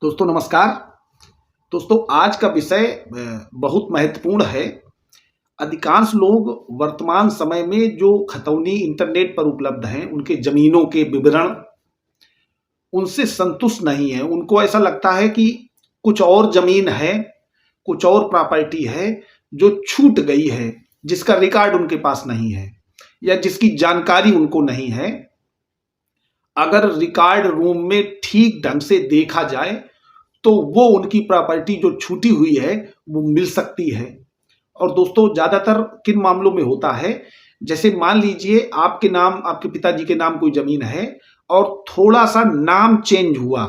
दोस्तों नमस्कार। दोस्तों आज का विषय बहुत महत्वपूर्ण है। अधिकांश लोग वर्तमान समय में जो खतौनी इंटरनेट पर उपलब्ध हैं, उनके ज़मीनों के विवरण उनसे संतुष्ट नहीं हैं। उनको ऐसा लगता है कि कुछ और ज़मीन है, कुछ और प्रॉपर्टी है जो छूट गई है, जिसका रिकॉर्ड उनके पास नहीं है या जिसकी जानकारी उनको नहीं है। अगर रिकॉर्ड रूम में ठीक ढंग से देखा जाए तो वो उनकी प्रॉपर्टी जो छूटी हुई है वो मिल सकती है। और दोस्तों ज़्यादातर किन मामलों में होता है, जैसे मान लीजिए आपके नाम, आपके पिताजी के नाम कोई ज़मीन है और थोड़ा सा नाम चेंज हुआ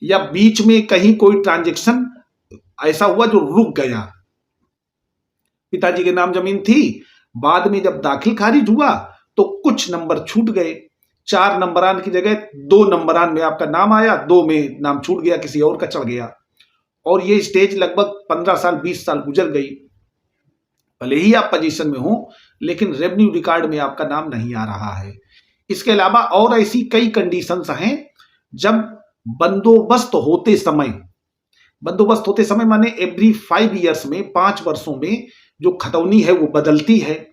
या बीच में कहीं कोई ट्रांजैक्शन ऐसा हुआ जो रुक गया। पिताजी के नाम ज़मीन थी, बाद में जब दाखिल खारिज हुआ तो कुछ नंबर छूट गए। 4 नंबरान की जगह 2 नंबरान में आपका नाम आया, 2 में नाम छूट गया, किसी और का चढ़ गया। और ये स्टेज लगभग 15 साल 20 साल गुजर गई। भले ही आप पोजीशन में हो, लेकिन रेवेन्यू रिकॉर्ड में आपका नाम नहीं आ रहा है। इसके अलावा और ऐसी कई कंडीशंस हैं जब बंदोबस्त होते समय माने एवरी 5 ईयर्स में, 5 वर्षों में जो खतौनी है वो बदलती है।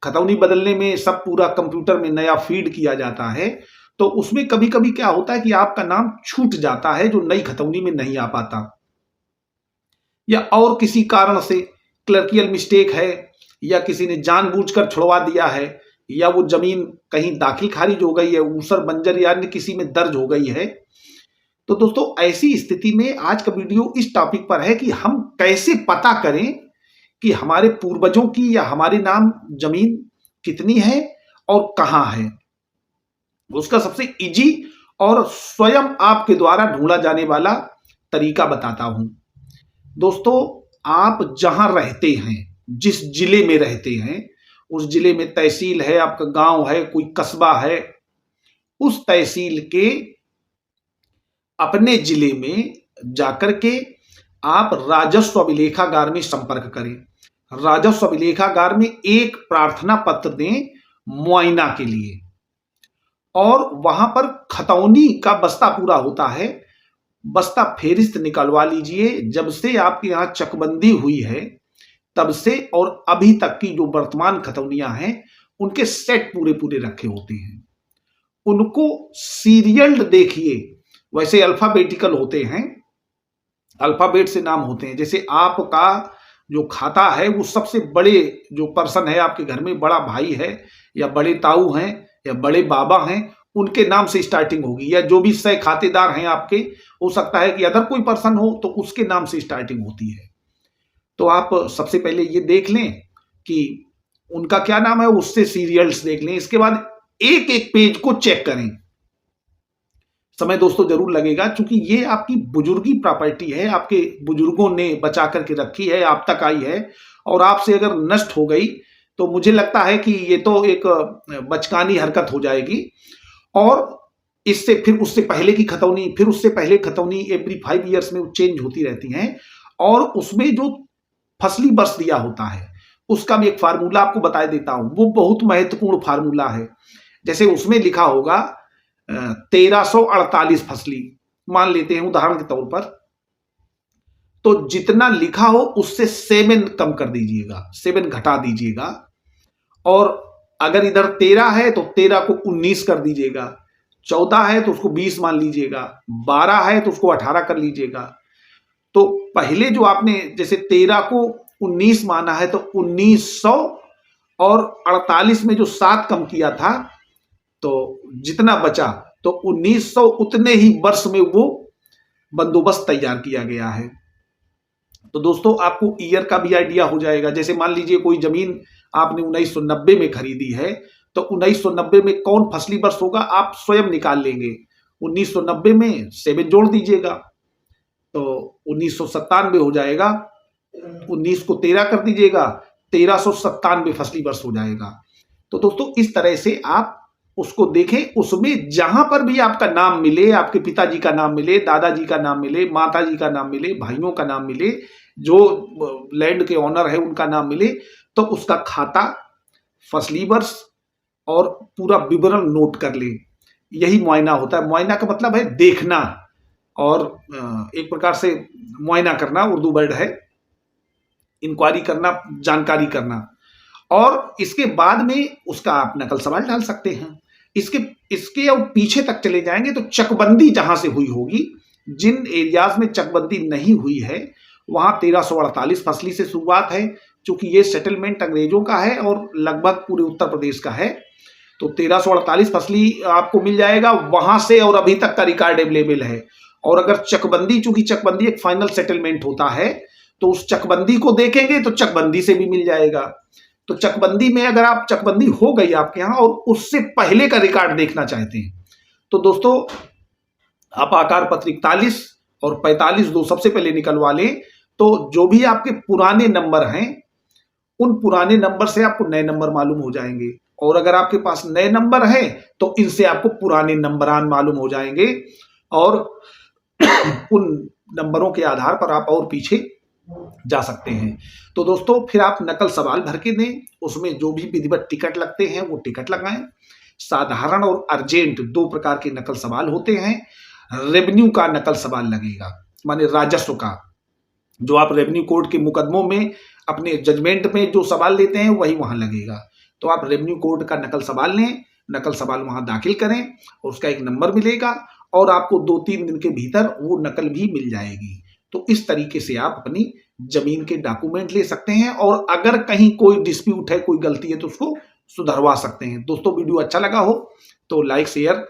खतौनी बदलने में सब पूरा कंप्यूटर में नया फीड किया जाता है, तो उसमें कभी कभी क्या होता है कि आपका नाम छूट जाता है जो नई खतौनी में नहीं आ पाता, या और किसी कारण से क्लर्कियल मिस्टेक है, या किसी ने जानबूझकर छुड़वा दिया है, या वो जमीन कहीं दाखिल खारिज हो गई है, ऊसर बंजर या अन्य किसी में दर्ज हो गई है। तो दोस्तों ऐसी स्थिति में आज का वीडियो इस टॉपिक पर है कि हम कैसे पता करें कि हमारे पूर्वजों की या हमारे नाम जमीन कितनी है और कहां है। उसका सबसे इजी और स्वयं आपके द्वारा ढूंढा जाने वाला तरीका बताता हूं। दोस्तों आप जहां रहते हैं, जिस जिले में रहते हैं, उस जिले में तहसील है, आपका गांव है, कोई कस्बा है, उस तहसील के अपने जिले में जाकर के आप राजस्व अभिलेखागार में संपर्क करें। राजस्व अभिलेखागार में एक प्रार्थना पत्र दें मुआयना के लिए, और वहां पर खतौनी का बस्ता पूरा होता है, बस्ता फेरिस्त निकलवा लीजिए। जब से आपके यहां चकबंदी हुई है तब से और अभी तक की जो वर्तमान खतौनियां हैं उनके सेट पूरे पूरे रखे होते हैं। उनको सीरियल देखिए, वैसे अल्फाबेटिकल होते हैं, अल्फाबेट से नाम होते हैं। जैसे आपका जो खाता है वो सबसे बड़े जो पर्सन है आपके घर में, बड़ा भाई है या बड़े ताऊ हैं या बड़े बाबा हैं, उनके नाम से स्टार्टिंग होगी, या जो भी सह खातेदार हैं आपके, हो सकता है कि अदर कोई पर्सन हो तो उसके नाम से स्टार्टिंग होती है। तो आप सबसे पहले ये देख लें कि उनका क्या नाम है, उससे सीरियल्स देख लें। इसके बाद एक एक पेज को चेक करें। समय दोस्तों जरूर लगेगा, क्योंकि ये आपकी बुजुर्गी प्रॉपर्टी है, आपके बुजुर्गों ने बचा करके रखी है, आप तक आई है, और आपसे अगर नष्ट हो गई तो मुझे लगता है कि ये तो एक बचकानी हरकत हो जाएगी। और इससे फिर उससे पहले की खतौनी, फिर उससे पहले खतौनी एवरी 5 ईयर्स में चेंज होती रहती हैं। और उसमें जो फसली वर्ष दिया होता है उसका भी एक फार्मूला आपको बता देता हूं, वो बहुत महत्वपूर्ण फार्मूला है। जैसे उसमें लिखा होगा 1348 फसली मान लेते हैं उदाहरण के तौर पर, तो जितना लिखा हो उससे 7 कम कर दीजिएगा, 7 घटा दीजिएगा। और अगर इधर 13 है तो 13 को 19 कर दीजिएगा, 14 है तो उसको 20 मान लीजिएगा, 12 है तो उसको 18 कर लीजिएगा। तो पहले जो आपने जैसे 13 को 19 माना है तो 1900, और 48 में जो 7 कम किया था तो जितना बचा तो 1900, उतने ही वर्ष में वो बंदोबस्त तैयार किया गया है। तो दोस्तों आपको ईयर का भी आइडिया हो जाएगा। जैसे मान लीजिए कोई जमीन आपने 1990 में खरीदी है, तो 1990 में कौन फसली वर्ष होगा आप स्वयं निकाल लेंगे। 1990 में 7 जोड़ दीजिएगा तो 1997 हो जाएगा, 19 को 13 कर दीजिएगा, 1397 फसली वर्ष हो जाएगा। तो दोस्तों इस तरह से आप उसको देखें, उसमें जहां पर भी आपका नाम मिले, आपके पिताजी का नाम मिले, दादाजी का नाम मिले, माताजी का नाम मिले, भाइयों का नाम मिले, जो लैंड के ऑनर है उनका नाम मिले, तो उसका खाता, फसली वर्ष और पूरा विवरण नोट कर ले। यही मुआयना होता है। मुआयना का मतलब है देखना, और एक प्रकार से मुआयना करना उर्दू वर्ड है, इंक्वायरी करना, जानकारी करना। और इसके बाद में उसका आप नकल सवाल डाल सकते हैं। इसके इसके और पीछे तक चले जाएंगे तो चकबंदी जहां से हुई होगी, जिन एरियाज में चकबंदी नहीं हुई है वहां 1348 फसली से शुरुआत है, क्योंकि ये सेटलमेंट अंग्रेजों का है और लगभग पूरे उत्तर प्रदेश का है। तो 1348 फसली आपको मिल जाएगा वहां से, और अभी तक का रिकॉर्ड अवेलेबल है। और अगर चकबंदी, चूंकि चकबंदी एक फाइनल सेटलमेंट होता है, तो उस चकबंदी को देखेंगे तो चकबंदी से भी मिल जाएगा। तो चकबंदी में अगर आप चकबंदी हो गई आपके यहां और उससे पहले का रिकॉर्ड देखना चाहते हैं, तो दोस्तों आप आकार पत्र 41 और 45 दो सबसे पहले निकलवा लें। तो जो भी आपके पुराने नंबर हैं, उन पुराने नंबर से आपको नए नंबर मालूम हो जाएंगे, और अगर आपके पास नए नंबर हैं तो इनसे आपको पुराने नंबरान मालूम हो जाएंगे, और उन नंबरों के आधार पर आप और पीछे जा सकते हैं। तो दोस्तों फिर आप नकल सवाल भर के दें, उसमें जो भी विधिवत टिकट लगते हैं वो टिकट लगाएं। साधारण और अर्जेंट दो प्रकार के नकल सवाल होते हैं। रेवेन्यू का नकल सवाल लगेगा, माने राजस्व का, जो आप रेवेन्यू कोर्ट के मुकदमों में अपने जजमेंट में जो सवाल लेते हैं वही वहां लगेगा। तो आप रेवेन्यू कोर्ट का नकल सवाल लें, नकल सवाल वहां दाखिल करें और उसका एक नंबर मिलेगा, और आपको 2-3 दिन के भीतर वो नकल भी मिल जाएगी। तो इस तरीके से आप अपनी जमीन के डॉक्यूमेंट ले सकते हैं, और अगर कहीं कोई डिस्प्यूट है, कोई गलती है, तो उसको सुधरवा सकते हैं। दोस्तों वीडियो अच्छा लगा हो तो लाइक शेयर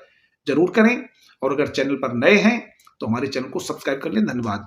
जरूर करें, और अगर चैनल पर नए हैं तो हमारे चैनल को सब्सक्राइब कर लें। धन्यवाद।